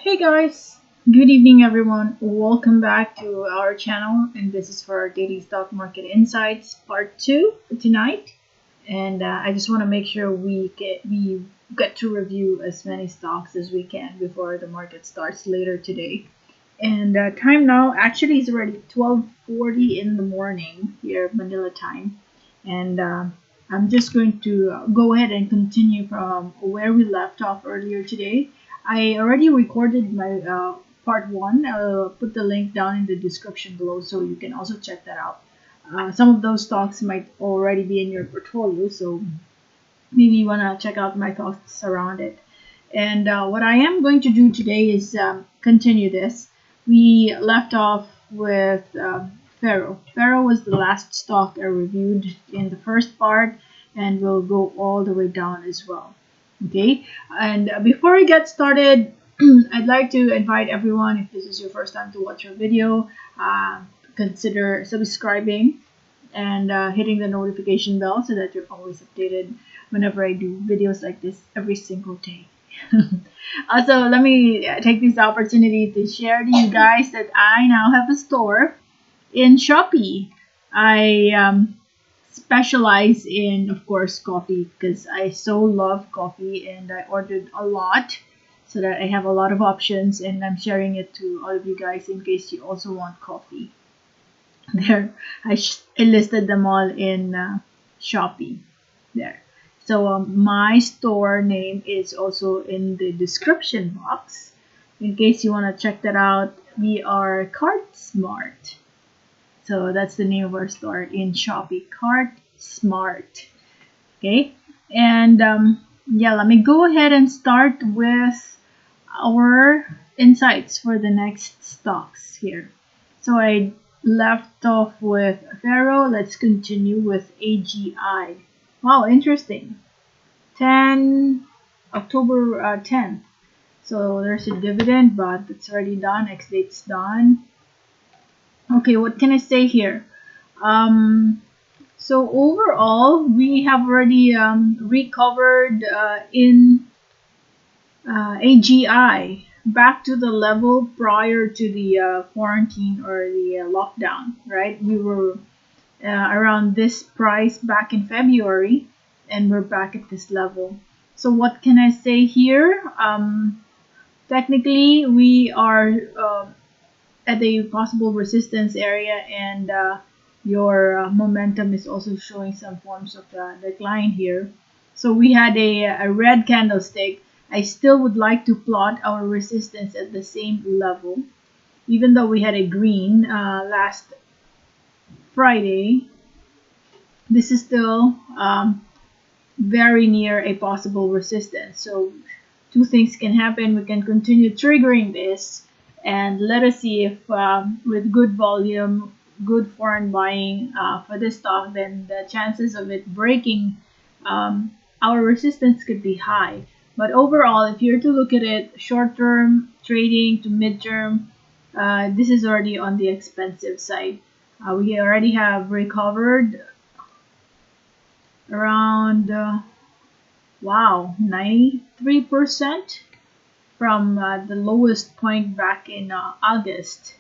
Hey guys, good evening everyone. Welcome back to our channel, and this is for our daily stock market insights part 2 for tonight. And I just want to make sure we get to review as many stocks as we can before the market starts later today. And time now actually is already 12:40 in the morning here, Manila time, and I'm just going to go ahead and continue from where we left off earlier today. I already recorded my part one. I'll put the link down in the description below so you can also check that out. Some of those stocks might already be in your portfolio, so maybe you want to check out my thoughts around it. And what I am going to do today is continue this. We left off with Faro. Faro was the last stock I reviewed in the first part, and we'll go all the way down as well. Okay, and before we get started, I'd like to invite everyone, if this is your first time to watch our video, consider subscribing and hitting the notification bell so that you're always updated whenever I do videos like this every single day. Also, let me take this opportunity to share to you guys that I now have a store in Shopee. I specialize in, of course, coffee because I so love coffee, and I ordered a lot so that I have a lot of options, and I'm sharing it to all of you guys in case you also want coffee. There, I listed them all in Shopee. There. So my store name is also in the description box. In case you want to check that out, we are Cart Smart. So that's the name of our store in Shopee, Cart Smart. Okay, and yeah, let me go ahead and start with our insights for the next stocks here. So I left off with Faro. Let's continue with AGI. Wow, interesting. 10 October 10th. So there's a dividend, but it's already done. X date's done. Okay, what can I say here? So overall, we have already recovered in AGI back to the level prior to the quarantine or the lockdown, right? We were around this price back in February, and we're back at this level. So what can I say here? Technically, we are at a possible resistance area, and your momentum is also showing some forms of decline here. So we had a red candlestick. I still would like to plot our resistance at the same level, even though we had a green last Friday. This is still very near a possible resistance. So two things can happen. We can continue triggering this, and let us see if with good volume, good foreign buying for this stock, then the chances of it breaking our resistance could be high. But overall, if you're to look at it short-term trading to mid-term, this is already on the expensive side. We already have recovered around wow, 93% from the lowest point back in August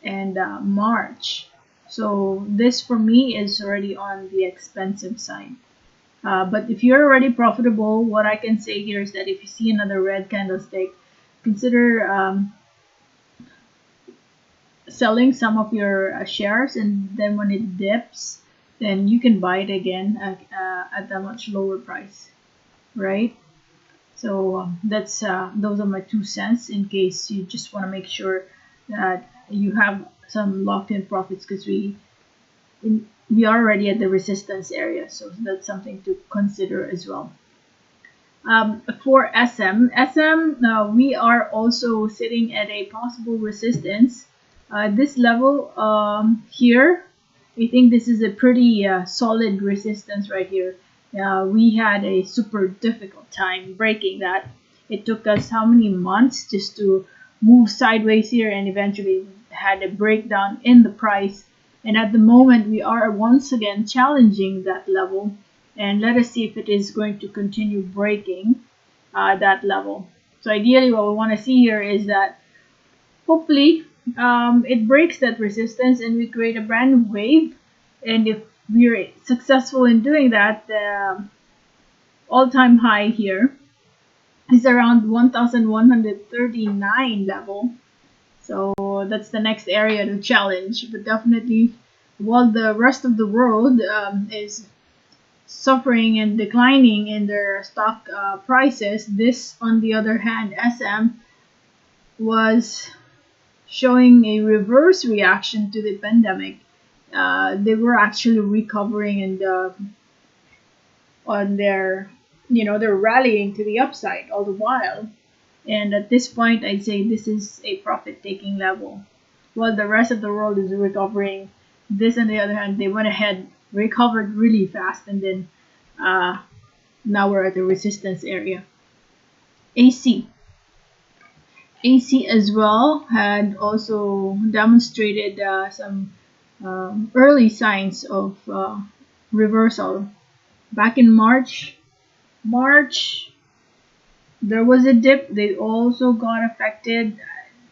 and March. So this for me is already on the expensive side. But if you're already profitable, what I can say here is that if you see another red candlestick, consider selling some of your shares, and then when it dips, then you can buy it again at a much lower price, right? So that's those are my 2 cents in case you just want to make sure that you have some locked-in profits, because we are already at the resistance area, so that's something to consider as well. For SM, we are also sitting at a possible resistance. This level here, I think this is a pretty solid resistance right here. We had a super difficult time breaking that. It took us how many months just to move sideways here, and eventually had a breakdown in the price. And at the moment, we are once again challenging that level, and let us see if it is going to continue breaking that level. So ideally, what we want to see here is that hopefully it breaks that resistance and we create a brand new wave. And if we're successful in doing that, the all-time high here is around 1139 level. So that's the next area to challenge. But definitely, while the rest of the world is suffering and declining in their stock prices, this, on the other hand, SM was showing a reverse reaction to the pandemic. They were actually recovering and on their, they're rallying to the upside all the while. And at this point, I'd say this is a profit-taking level. While the rest of the world is recovering, this, on the other hand, they went ahead, recovered really fast, and then now we're at the resistance area. AC. AC as well had also demonstrated some early signs of reversal. Back in March, there was a dip. They also got affected.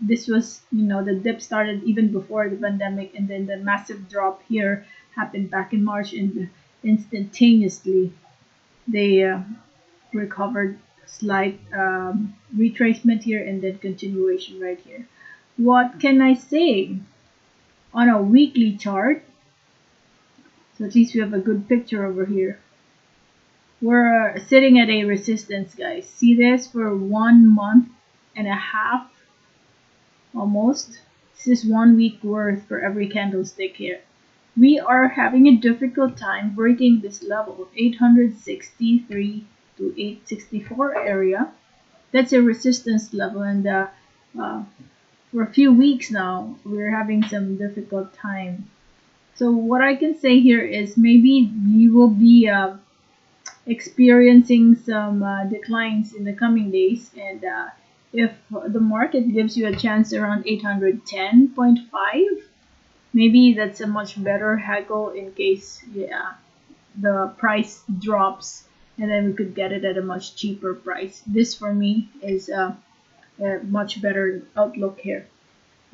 This was, the dip started even before the pandemic, and then the massive drop here happened back in March, and instantaneously they recovered. Slight retracement here and then continuation right here. What can I say? On a weekly chart, so at least we have a good picture over here. We're sitting at a resistance, guys. See this for 1 month and a half almost. This is 1 week worth for every candlestick here. We are having a difficult time breaking this level, 863 to 864 area. That's a resistance level, and for a few weeks now we're having some difficult time. So what I can say here is maybe we will be experiencing some declines in the coming days, and if the market gives you a chance around 810.5, maybe that's a much better haggle in case the price drops, and then we could get it at a much cheaper price. This for me is a much better outlook here.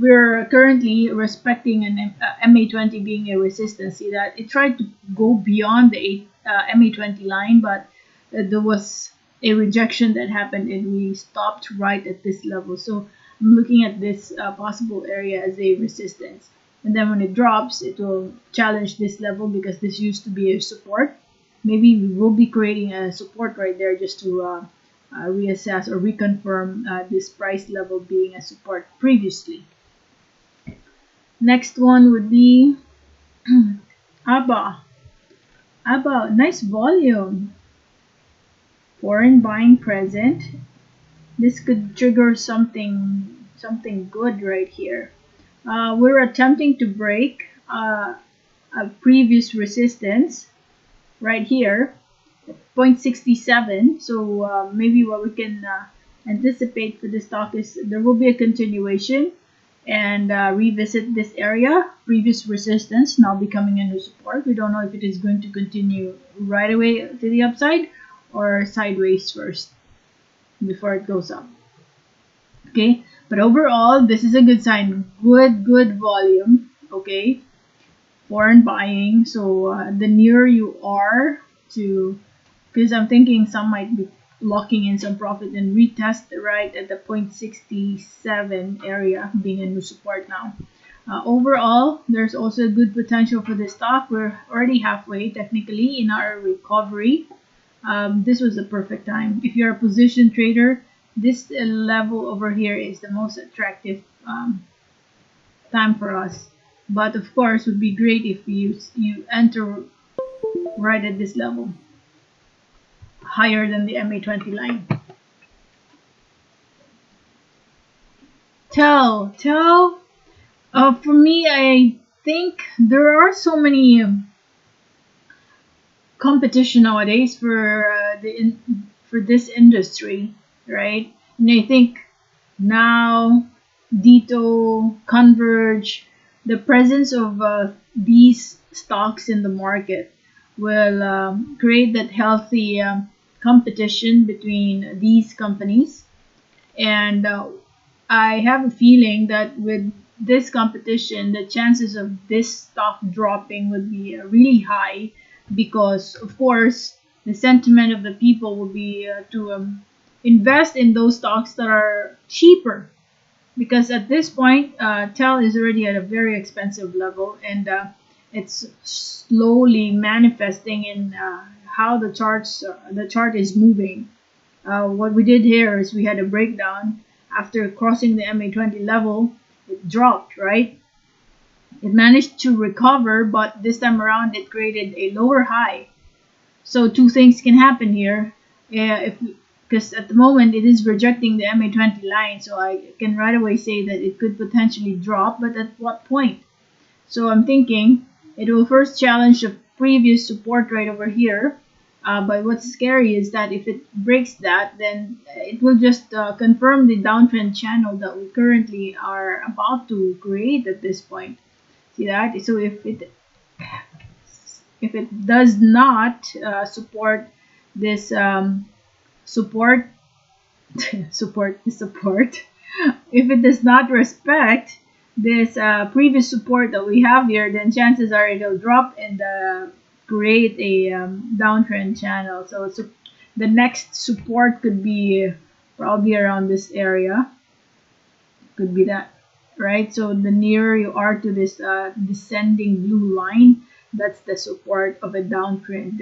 We're currently respecting an MA20 being a resistance. See that it tried to go beyond the MA20 line, but there was a rejection that happened and we stopped right at this level. So I'm looking at this possible area as a resistance, and then when it drops, it will challenge this level because this used to be a support. Maybe we will be creating a support right there just to reassess or reconfirm this price level being a support previously. Next one would be Abba. Abba, nice volume. Foreign buying present. This could trigger something good right here. We're attempting to break a previous resistance right here, 0.67. So maybe what we can anticipate for the stock is there will be a continuation and revisit this area, previous resistance now becoming a new support. We don't know if it is going to continue right away to the upside or sideways first before it goes up. Okay, but overall this is a good sign. Good volume. Okay, foreign buying. So the nearer you are to, because I'm thinking some might be locking in some profit and retest right at the 0.67 area being a new support now. Overall, there's also a good potential for this stock. We're already halfway technically in our recovery. This was the perfect time. If you're a position trader, this level over here is the most attractive time for us. But of course, it would be great if you enter right at this level, higher than the MA20 line. Tell. For me, I think there are so many competition nowadays for this industry, right? And I think now Dito, Converge, the presence of these stocks in the market will create that healthy competition between these companies, And I have a feeling that with this competition, the chances of this stock dropping would be really high, because, of course, the sentiment of the people will be to invest in those stocks that are cheaper. Because at this point, TEL is already at a very expensive level, and it's slowly manifesting in how the chart is moving. What we did here is we had a breakdown. After crossing the MA20 level, it dropped, right? It managed to recover, but this time around it created a lower high. So two things can happen here. Because at the moment it is rejecting the MA20 line, so I can right away say that it could potentially drop, but at what point? So I'm thinking it will first challenge the previous support right over here. But what's scary is that if it breaks that, then it will just confirm the downtrend channel that we currently are about to create at this point. See that? So if it does not support this support support the support, if it does not respect this previous support that we have here, then chances are it'll drop and create a downtrend channel. So the next support could be probably around this area, could be that, right? So the nearer you are to this descending blue line, that's the support of a downtrend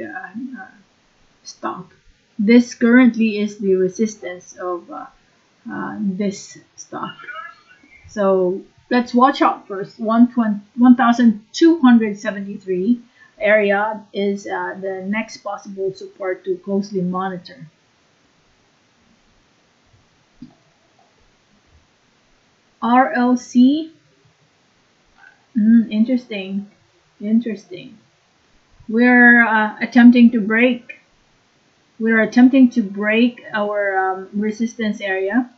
stock. This currently is the resistance of this stock. So let's watch out first. 1,273 area is the next possible support to closely monitor. RLC, interesting. We're attempting to break. We're attempting to break our resistance area.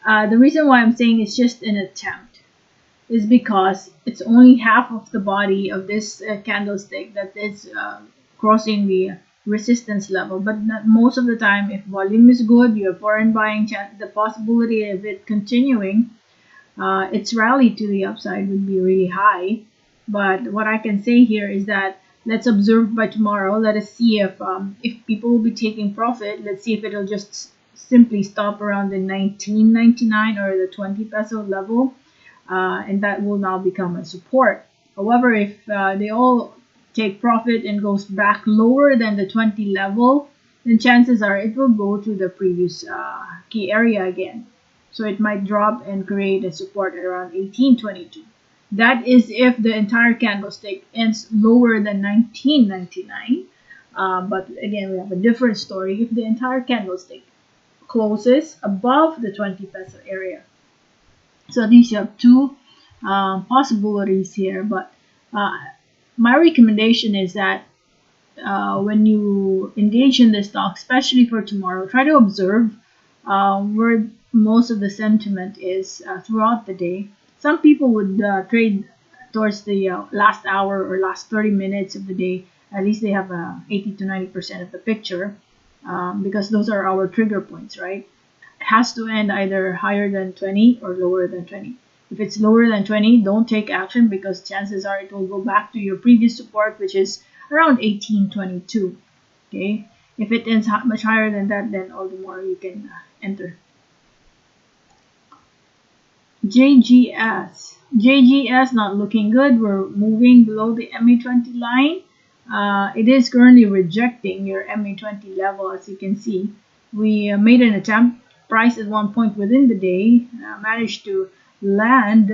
The reason why I'm saying it's just an attempt is because it's only half of the body of this candlestick that is crossing the resistance level. But not most of the time, if volume is good, you have foreign buying, the possibility of it continuing, its rally to the upside would be really high. But what I can say here is that let's observe by tomorrow. Let us see if people will be taking profit. Let's see if it'll just simply stop around the 19.99 or the 20 peso level, and that will now become a support. However, if they all take profit and goes back lower than the 20 level, then chances are it will go to the previous key area again. So it might drop and create a support at around 18.22. That is if the entire candlestick ends lower than 19.99. But again, we have a different story if the entire candlestick closes above the 20 peso area. So these have two possibilities here. But my recommendation is that when you engage in this stock, especially for tomorrow, try to observe where most of the sentiment is throughout the day. Some people would trade towards the last hour or last 30 minutes of the day. At least they have 80 to 90% of the picture, because those are our trigger points, right? It has to end either higher than 20 or lower than 20. If it's lower than 20, don't take action, because chances are it will go back to your previous support, which is around 18.22. Okay, if it ends much higher than that, then all the more you can enter. JGS not looking good. We're moving below the MA20 line. It is currently rejecting your MA20 level, as you can see. We made an attempt, price at one point within the day, managed to land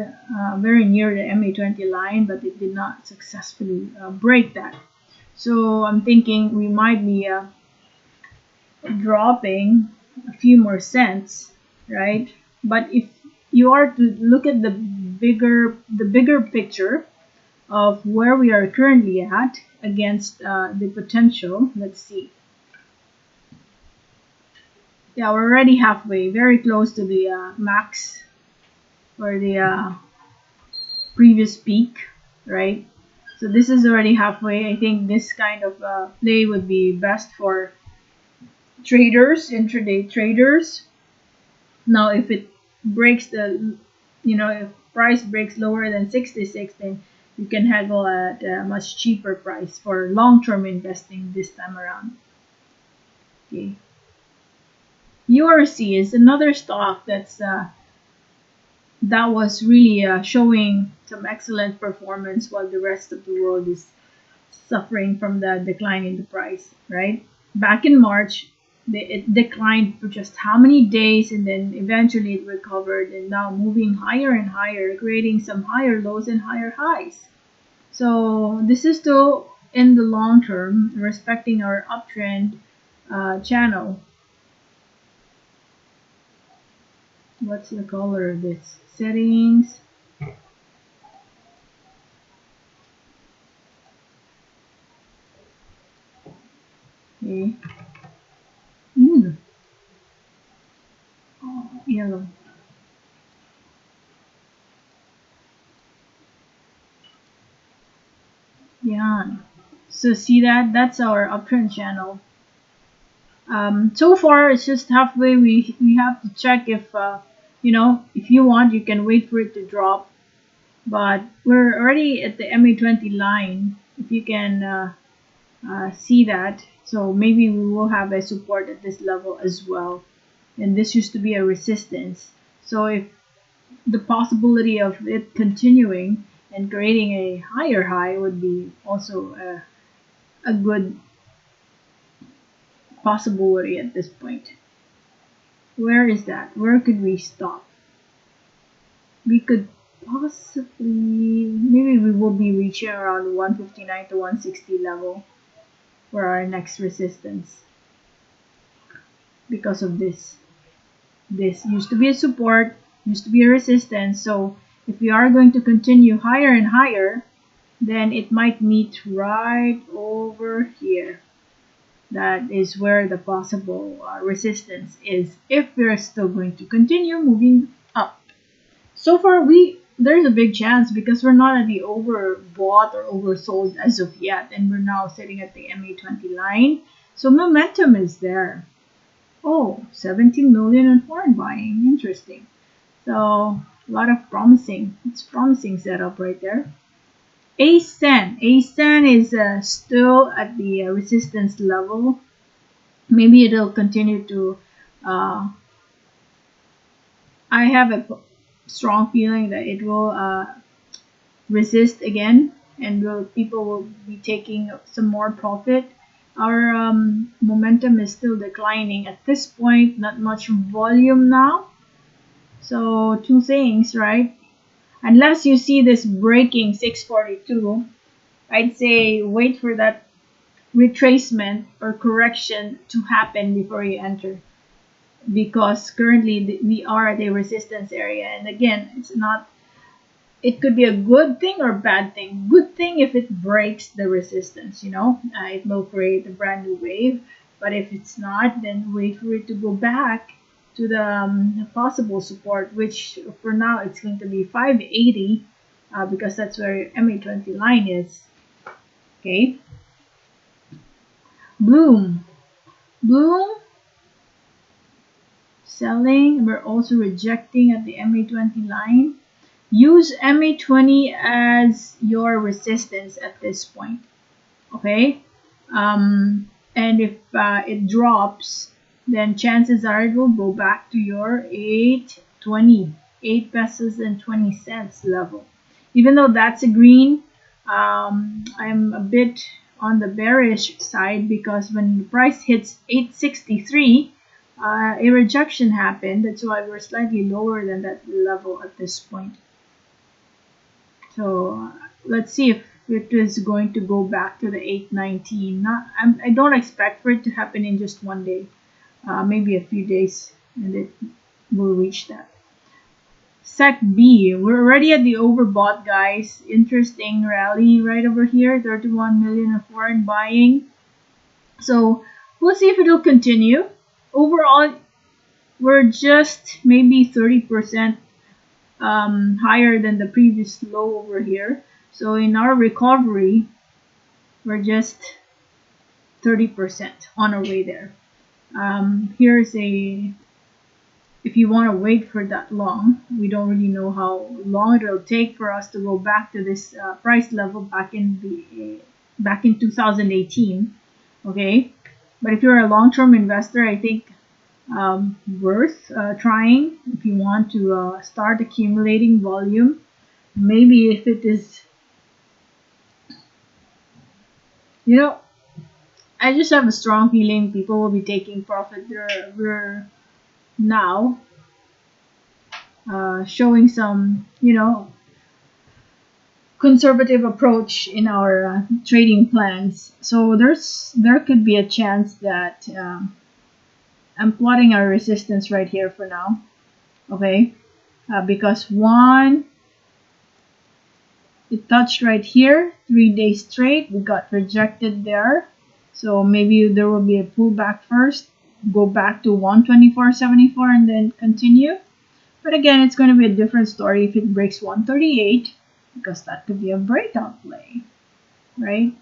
very near the MA20 line, but it did not successfully break that. So I'm thinking we might be dropping a few more cents, right? But if you are to look at the bigger picture of where we are currently at against the potential, let's see. Yeah, we're already halfway, very close to the max or the previous peak, right? So this is already halfway. I think this kind of play would be best for traders, intraday traders. Now if it breaks the, if price breaks lower than 66, then you can haggle at a much cheaper price for long-term investing this time around. Okay. URC is another stock that was really showing some excellent performance while the rest of the world is suffering from the decline in the price, right? Back in March, it declined for just how many days, and then eventually it recovered and now moving higher and higher, creating some higher lows and higher highs. So this is still in the long term, respecting our uptrend channel. What's the color of this? Settings. Okay. Oh, yellow. Yeah. So see that? That's our uptrend channel. So far, it's just halfway. We have to check if if you want, you can wait for it to drop. But we're already at the MA20 line. If you can see that, so maybe we will have a support at this level as well. And this used to be a resistance. So if the possibility of it continuing and creating a higher high would be also a good possibility at this point. Where is that? Where could we stop? We could possibly, maybe we will be reaching around 159 to 160 level for our next resistance because of this. This used to be a support, used to be a resistance. So if we are going to continue higher and higher, then it might meet right over here. That is where the possible resistance is if we're still going to continue moving up. So far, there's a big chance because we're not at the overbought or oversold as of yet, and we're now sitting at the MA20 line. So momentum is there. Oh, 17 million in foreign buying. Interesting. So a lot of promising. It's promising setup right there. ACEN. ACEN is still at the resistance level. Maybe it'll continue to. I have a strong feeling that it will resist again, and people will be taking some more profit. Our momentum is still declining at this point. Not much volume now. So two things, right? Unless you see this breaking 642, I'd say wait for that retracement or correction to happen before you enter, because currently we are at a resistance area, and again, it could be a good thing or bad thing. Good thing if it breaks the resistance, it will create a brand new wave. But if it's not, then wait for it to go back to the possible support, which for now it's going to be 580 because that's where MA20 line is. Okay. Bloom selling. We're also rejecting at the MA20 line. Use MA20 as your resistance at this point. Okay. And if it drops, then chances are it will go back to your 8.20, 8 pesos and 20 cents level. Even though that's a green, I'm a bit on the bearish side because when the price hits 8.63, a rejection happened. That's why we're slightly lower than that level at this point. So let's see if it is going to go back to the 8.19. I don't expect for it to happen in just one day. Maybe a few days, and it will reach that. SECB, we're already at the overbought, guys. Interesting rally right over here, 31 million of foreign buying. So we'll see if it will continue. Overall, we're just maybe 30% higher than the previous low over here. So in our recovery, we're just 30% on our way there. Here's a if you want to wait for that long, we don't really know how long it'll take for us to go back to this price level back in 2018. Okay, but if you're a long-term investor, I think worth trying if you want to start accumulating volume. Maybe if it is, you know, I just have a strong feeling people will be taking profit. We're now showing some, conservative approach in our trading plans. So there could be a chance that I'm plotting our resistance right here for now. Okay, because one, it touched right here 3 days straight. We got rejected there. So maybe there will be a pullback first, go back to 124.74 and then continue. But again, it's going to be a different story if it breaks 138, because that could be a breakout play, right?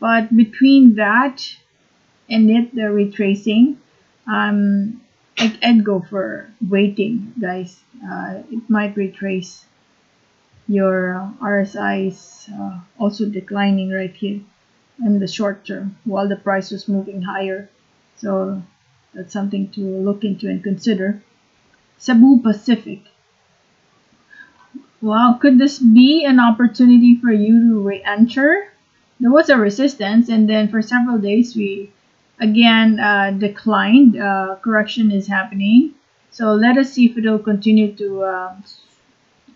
But between that and the retracing, I'd go for waiting, guys. It might retrace. Your RSI is also declining right here in the short term while the price was moving higher. So that's something to look into and consider. Cebu Pacific. Wow, could this be an opportunity for you to re-enter? There was a resistance, and then for several days we again declined. Correction is happening. So let us see if it'll continue to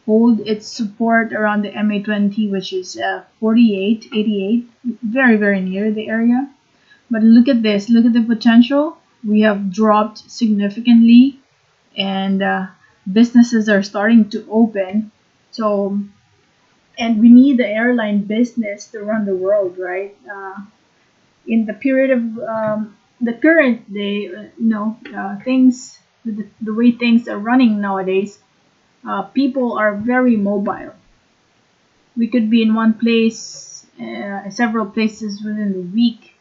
hold its support around the MA20, which is 48.88, very, very near the area. But look at this, look at the potential. We have dropped significantly, and businesses are starting to open. So, and we need the airline business to run the world, right? In the period of the current day, things, the way things are running nowadays, people are very mobile. We could be in one place, several places within a week,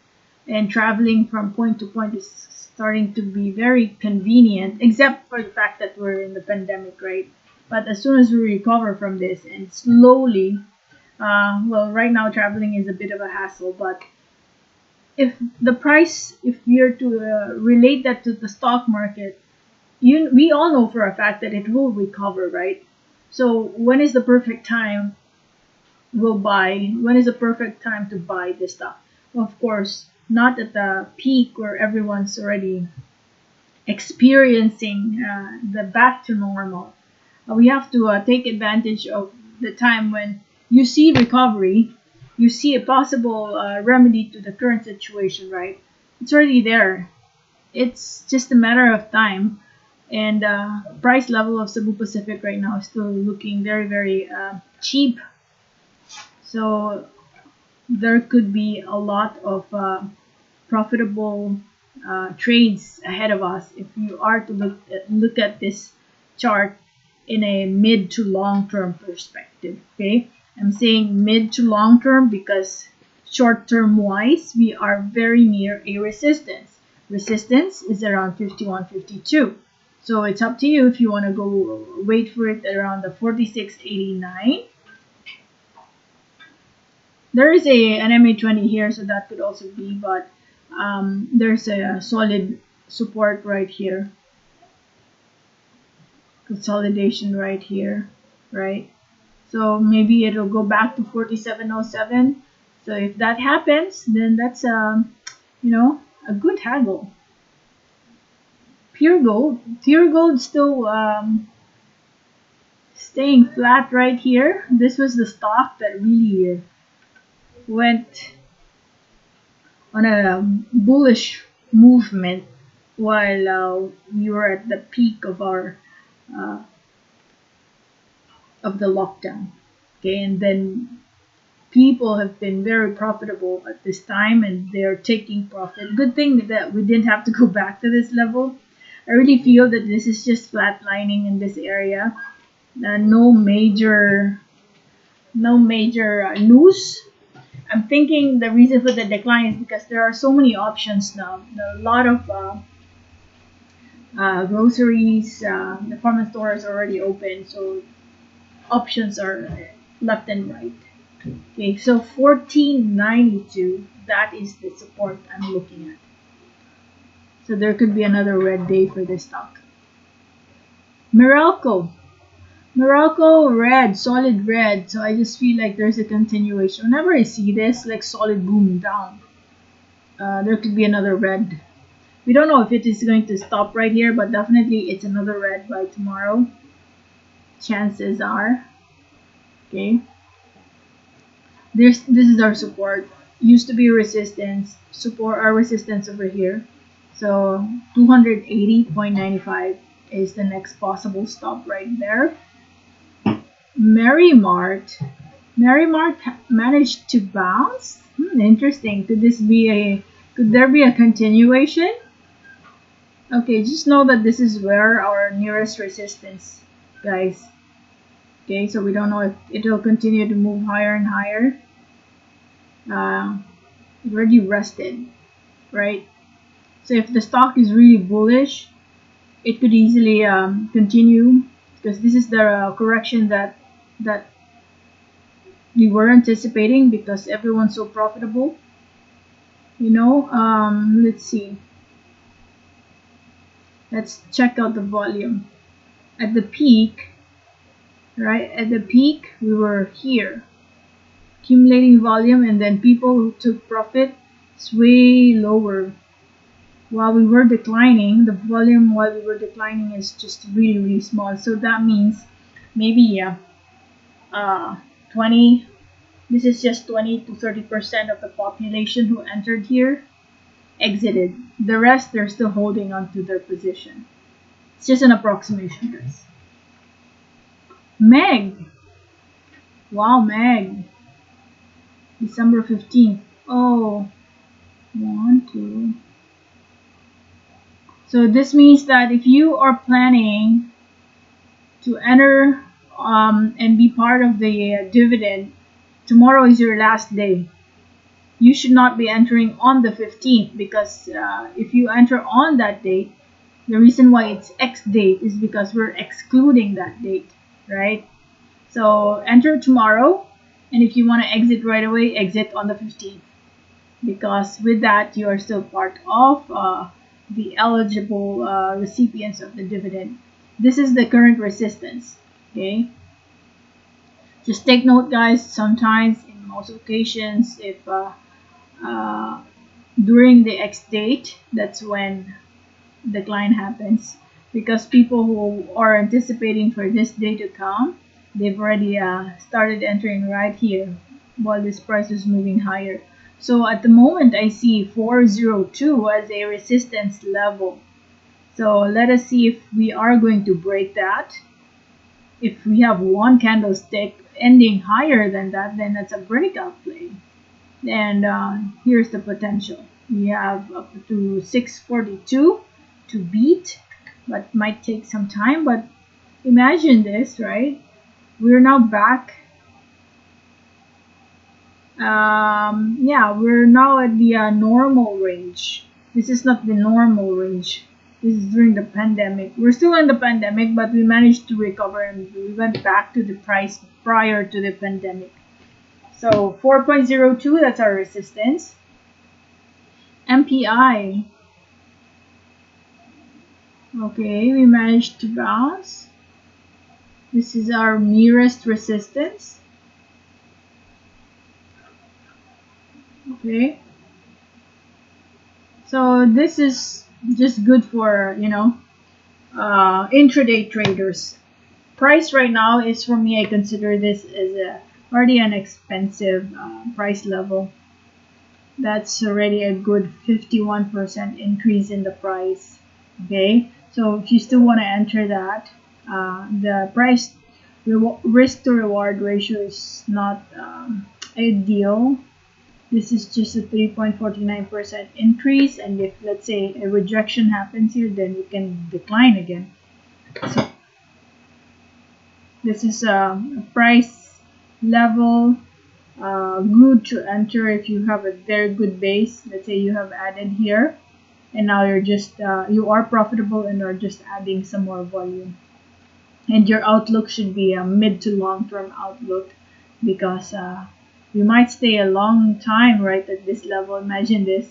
and traveling from point to point is starting to be very convenient, except for the fact that we're in the pandemic, right? But as soon as we recover from this and slowly, well, right now traveling is a bit of a hassle, but if you're to relate that to the stock market, we all know for a fact that it will recover, right? So when is the perfect time we'll buy? When is the perfect time to buy this stock? Well, of course, not at the peak where everyone's already experiencing the back to normal. We have to take advantage of the time when you see recovery, you see a possible remedy to the current situation, right? It's already there. It's just a matter of time. And price level of Cebu Pacific right now is still looking very, very cheap. So there could be a lot of profitable trades ahead of us if you are to look at this chart in a mid to long term perspective. Okay, I'm saying mid to long term because short term wise we are very near a resistance. Resistance is around 51.52. So it's up to you if you want to go wait for it around the 46.89. There is an MA20 here, so that could also be, but there's a solid support right here. Consolidation right here, right? So maybe it'll go back to 47.07. So if that happens, then that's a good haggle. Pure gold still staying flat right here. This was the stock that really went on a bullish movement while we were at the peak of our of the lockdown. Okay, and then people have been very profitable at this time, and they're taking profit. Good thing that we didn't have to go back to this level. I really feel that this is just flatlining in this area. No major news. I'm thinking the reason for the decline is because there are so many options now. A lot of Groceries, department stores are already open, so options are left and right. Okay, so 1492, that is the support I'm looking at. So there could be another red day for this stock. Morocco. Morocco red, solid red. So I just feel like there's a continuation. Whenever I see this, like solid boom down, there could be another red. We don't know if it is going to stop right here, but definitely it's another red by tomorrow. Chances are. Okay. This is our support. Used to be resistance. Support our resistance over here. So 280.95 is the next possible stop right there. Mart managed to bounce. Interesting. Could there be a continuation? Okay, just know that this is where our nearest resistance, guys. Okay, so we don't know if it will continue to move higher and higher. It already rested, right? So if the stock is really bullish, it could easily continue, because this is the correction that we were anticipating, because everyone's so profitable. Let's see. Let's check out the volume. At the peak, right? At the peak, we were here, accumulating volume, and then people who took profit is way lower. While we were declining, the volume while we were declining is just really, really small. So that means maybe 20. This is just 20 to 30% of the population who entered here exited. The rest, they're still holding on to their position. It's just an approximation, guys. Meg. Wow, Meg. December 15th. Oh, 1, 2. So this means that if you are planning to enter and be part of the dividend, tomorrow is your last day. You should not be entering on the 15th, because if you enter on that date, the reason why it's X date is because we're excluding that date, right? So enter tomorrow, and if you want to exit right away, exit on the 15th, because with that you are still part of the eligible recipients of the dividend. This is the current resistance. Okay, just take note, guys. Sometimes, in most occasions, if during the X date, that's when decline happens, because people who are anticipating for this day to come, they've already started entering right here while this price is moving higher. So at the moment, I see 402 as a resistance level. So let us see if we are going to break that. If we have one candlestick ending higher than that, then that's a breakout play. And here's the potential. We have up to 642 to beat, but might take some time. But imagine this, right? We're now back. We're now at the normal range. This is not the normal range. This is during the pandemic. We're still in the pandemic, but we managed to recover and we went back to the price prior to the pandemic. So 4.02, that's our resistance. MPI. Okay, we managed to bounce. This is our nearest resistance. Okay. So this is just good for, intraday traders. Price right now is, for me, I consider this as already an expensive price level. That's already a good 51% increase in the price. Okay, so if you still want to enter that, the price risk to reward ratio is not ideal. This is just a 3.49% increase, and if, let's say, a rejection happens here, then you can decline again. So this is a price level good to enter if you have a very good base. Let's say you have added here and now you're just you are profitable and are just adding some more volume. And your outlook should be a mid to long term outlook, because you might stay a long time right at this level. Imagine this.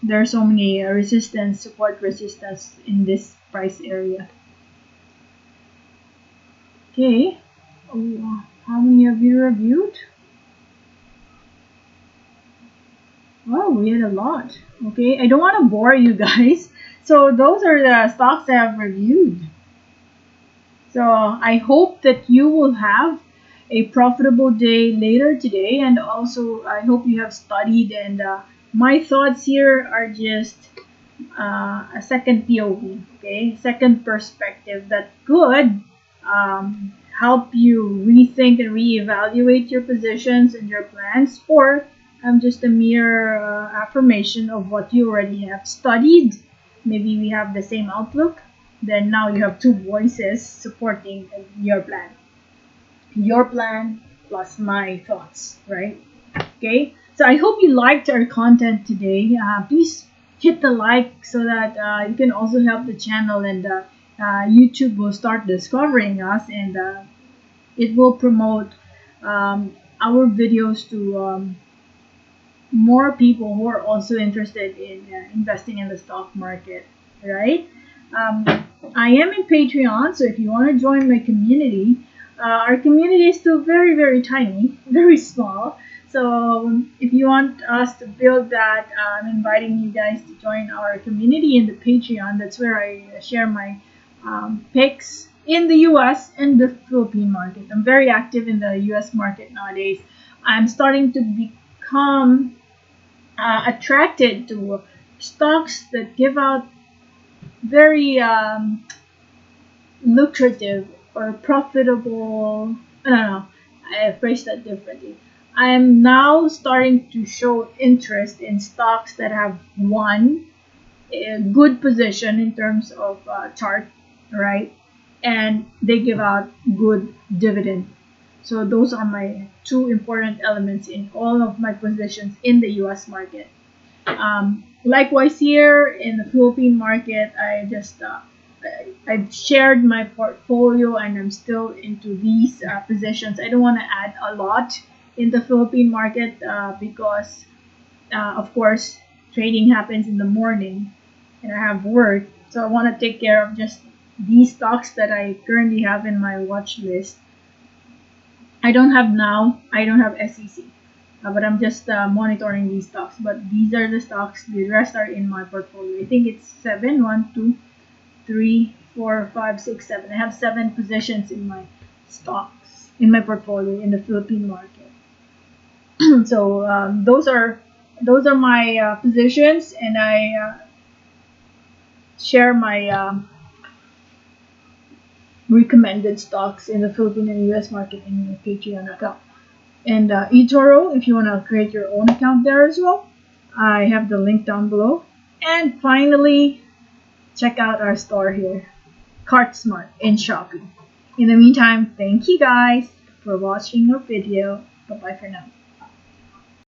There are so many resistance, support resistance in this price area. Okay. Oh, how many have you reviewed? Oh, we had a lot. Okay, I don't want to bore you guys. So those are the stocks I have reviewed. So I hope that you will have a profitable day later today, and also I hope you have studied. And my thoughts here are just a second POV, okay, second perspective that could help you rethink and reevaluate your positions and your plans, or just a mere affirmation of what you already have studied. Maybe we have the same outlook, then now you have two voices supporting your plan plus my thoughts, right? Okay, so I hope you liked our content today. Please hit the like so that you can also help the channel, and YouTube will start discovering us, and it will promote our videos to more people who are also interested in investing in the stock market, right? Um, I am in Patreon, so if you want to join my community, our community is still very, very tiny, very small. So if you want us to build that, I'm inviting you guys to join our community in the Patreon. That's where I share my picks in the US and the Philippine market. I'm very active in the US market nowadays. I'm starting to become attracted to stocks that give out very lucrative or profitable. I don't know. I phrase that differently. I am now starting to show interest in stocks that have one, a good position in terms of chart, right? And they give out good dividend. So those are my two important elements in all of my positions in the US market. Likewise here in the Philippine market, I've shared my portfolio, and I'm still into these positions. I don't want to add a lot in the Philippine market because, of course, trading happens in the morning, and I have work, so I want to take care of just these stocks that I currently have in my watch list. I don't have SEC, but I'm just monitoring these stocks. But these are the stocks. The rest are in my portfolio. I think it's seven. 1, 2, 3, 4, 5, 6, 7. I have 7 positions in my stocks in my portfolio in the Philippine market. So those are my positions, and I share my recommended stocks in the Philippine and US market in the Patreon account. And eToro, if you want to create your own account there as well, I have the link down below. And finally, check out our store here, CartSmart in Shopee. In the meantime, thank you guys for watching our video. Bye bye for now.